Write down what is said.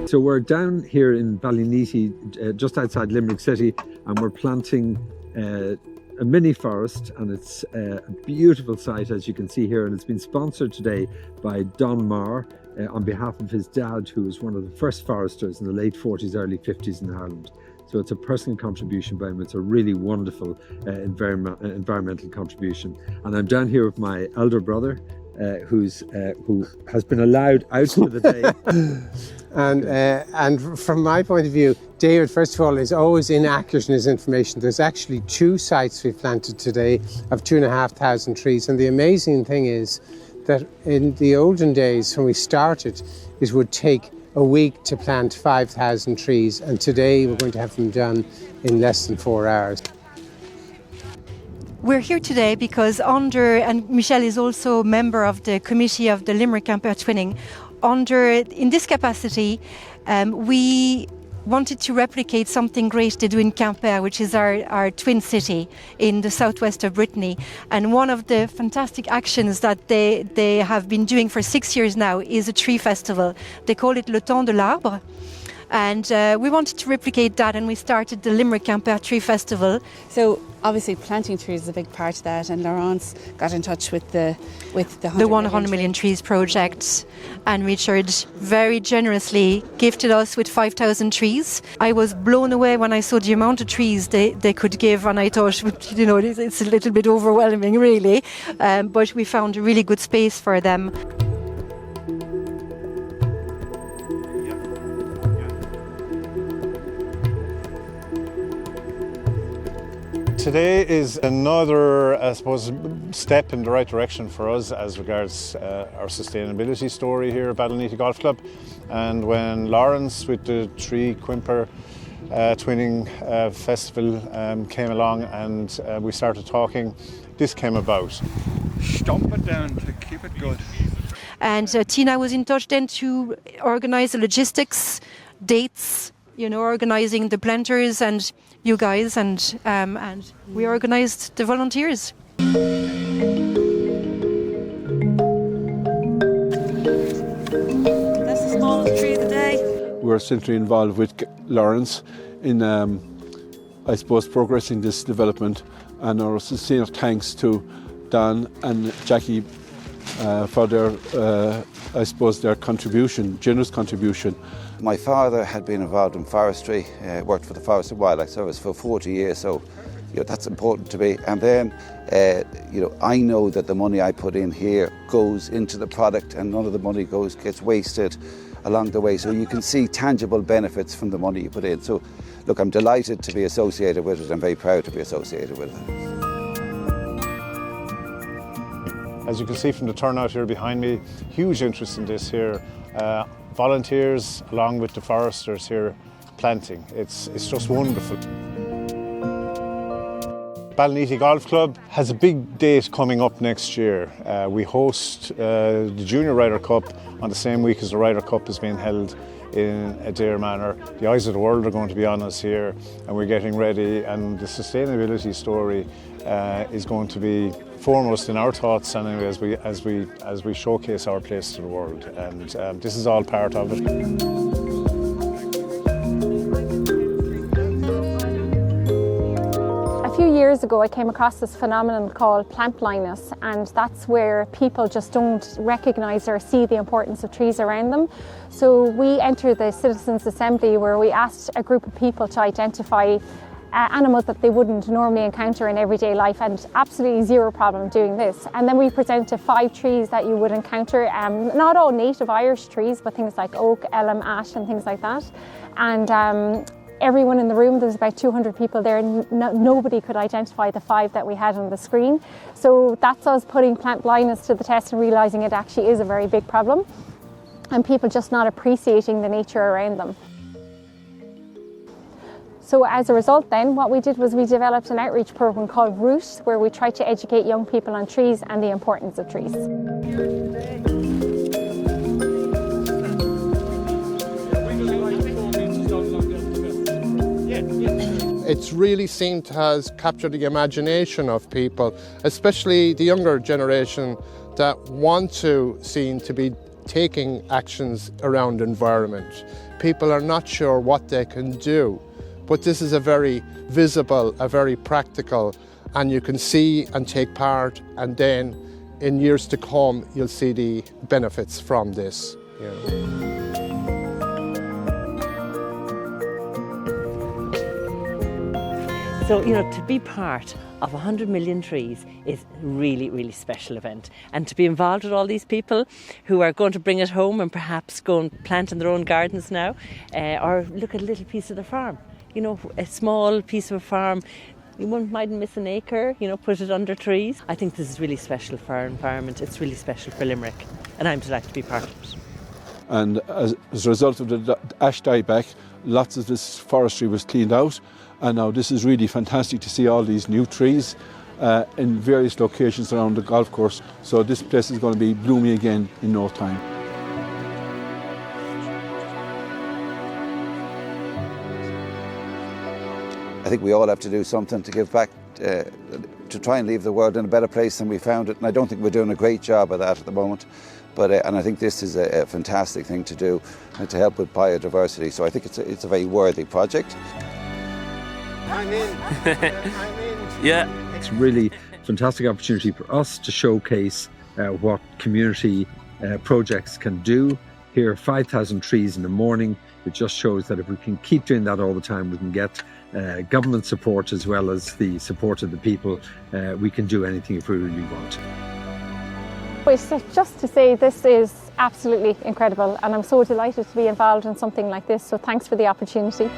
So we're down here in Ballyneety, just outside Limerick City, and we're planting a mini forest, and it's a beautiful site, as you can see here, and it's been sponsored today by Don Marr on behalf of his dad, who was one of the first foresters in the late 40s, early 50s in Ireland. So it's a personal contribution by him. It's a really wonderful environmental contribution. And I'm down here with my elder brother, who has been allowed out for the day. And from my point of view, David, first of all, is always inaccurate in his information. There's actually 2 sites we've planted today of 2,500 trees. And the amazing thing is that in the olden days, when we started, it would take a week to plant 5,000 trees. And today we're going to have them done in less than 4 hours. We're here today because and Michelle is also a member of the committee of the Limerick Quimper Twinning. In this capacity, we wanted to replicate something great they do in Quimper, which is our twin city in the southwest of Brittany. And one of the fantastic actions that they have been doing for 6 years now is a tree festival. They call it Le Temps de l'Arbre. And we wanted to replicate that, and we started the Limerick Quimper Tree Festival. So obviously planting trees is a big part of that, and Laurence got in touch with the 100 Million Trees project, and Richard very generously gifted us with 5,000 trees. I was blown away when I saw the amount of trees they could give, and I thought, it's a little bit overwhelming really, but we found a really good space for them. Today is another, I suppose, step in the right direction for us as regards our sustainability story here at Ballyneety Golf Club. And when Laurence with the Tree Quimper Twinning Festival came along and we started talking, this came about. Stomp it down to keep it good. And Tina was in touch then to organize the logistics, dates, organizing the planters and you guys, and we organized the volunteers. That's the smallest tree of the day. We're essentially involved with Laurence in, I suppose, progressing this development, and our sincere thanks to Don and Jackie for their, their contribution, generous contribution. My father had been involved in forestry, worked for the Forest and Wildlife Service for 40 years, so that's important to me. And then, I know that the money I put in here goes into the product, and none of the money gets wasted along the way. So you can see tangible benefits from the money you put in. So, look, I'm delighted to be associated with it. I'm very proud to be associated with it. As you can see from the turnout here behind me, huge interest in this here. Volunteers along with the foresters here planting. It's just wonderful. Ballyneety Golf Club has a big date coming up next year. We host the Junior Ryder Cup on the same week as the Ryder Cup is being held in Adair Manor. The eyes of the world are going to be on us here, and we're getting ready, and the sustainability story is going to be foremost in our thoughts anyway, as we showcase our place to the world, and this is all part of it. A few years ago I came across this phenomenon called plant blindness, and that's where people just don't recognise or see the importance of trees around them. So we entered the Citizens' Assembly where we asked a group of people to identify animals that they wouldn't normally encounter in everyday life, and absolutely zero problem doing this. And then we presented 5 trees that you would encounter, not all native Irish trees, but things like oak, elm, ash and things like that. And everyone in the room, there was about 200 people there, nobody could identify the 5 that we had on the screen. So that's us putting plant blindness to the test and realising it actually is a very big problem, and people just not appreciating the nature around them. So as a result then, what we did was we developed an outreach program called Root, where we tried to educate young people on trees and the importance of trees. It's really seemed to have captured the imagination of people, especially the younger generation, that want to seem to be taking actions around environment. People are not sure what they can do, but this is a very visible, a very practical, and you can see and take part, and then in years to come you'll see the benefits from this. So, you know, to be part of 100 million trees is a really, really special event. And to be involved with all these people who are going to bring it home and perhaps go and plant in their own gardens now, or look at a little piece of the farm. You know, a small piece of a farm, you mightn't miss an acre, you know, put it under trees. I think this is really special for our environment. It's really special for Limerick, and I'm delighted to be part of it. And as a result of the ash dieback, lots of this forestry was cleaned out, and now this is really fantastic to see all these new trees in various locations around the golf course. So this place is going to be blooming again in no time. I think we all have to do something to give back, to try and leave the world in a better place than we found it. And I don't think we're doing a great job of that at the moment. But and I think this is a fantastic thing to do and to help with biodiversity. So I think it's a very worthy project. I'm in. I'm in. Yeah. It's really fantastic opportunity for us to showcase what community projects can do. Here, 5,000 trees in the morning. It just shows that if we can keep doing that all the time, we can get government support as well as the support of the people. We can do anything if we really want. But just to say, this is absolutely incredible, and I'm so delighted to be involved in something like this, so thanks for the opportunity.